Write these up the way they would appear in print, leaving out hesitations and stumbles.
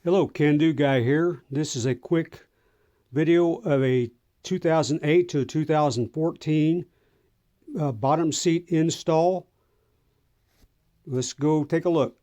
Hello, Can Do Guy here. This is a quick video of a 2008 to 2014 bottom seat install. Let's go take a look.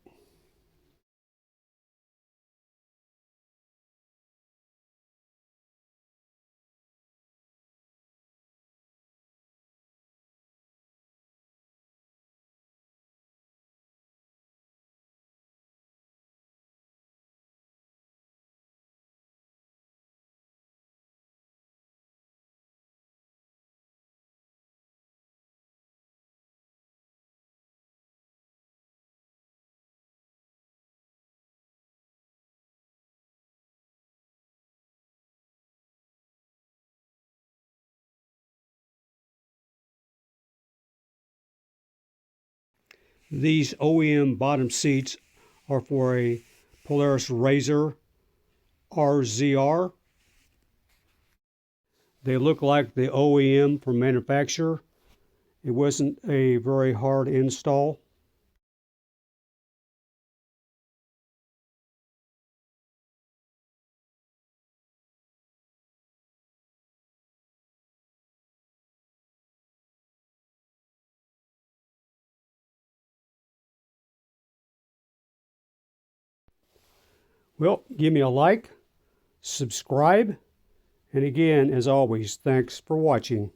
These OEM bottom seats are for a Polaris RZR. They look like the OEM from manufacturer. It wasn't a very hard install. Well, give me a like, subscribe, and again, as always, thanks for watching.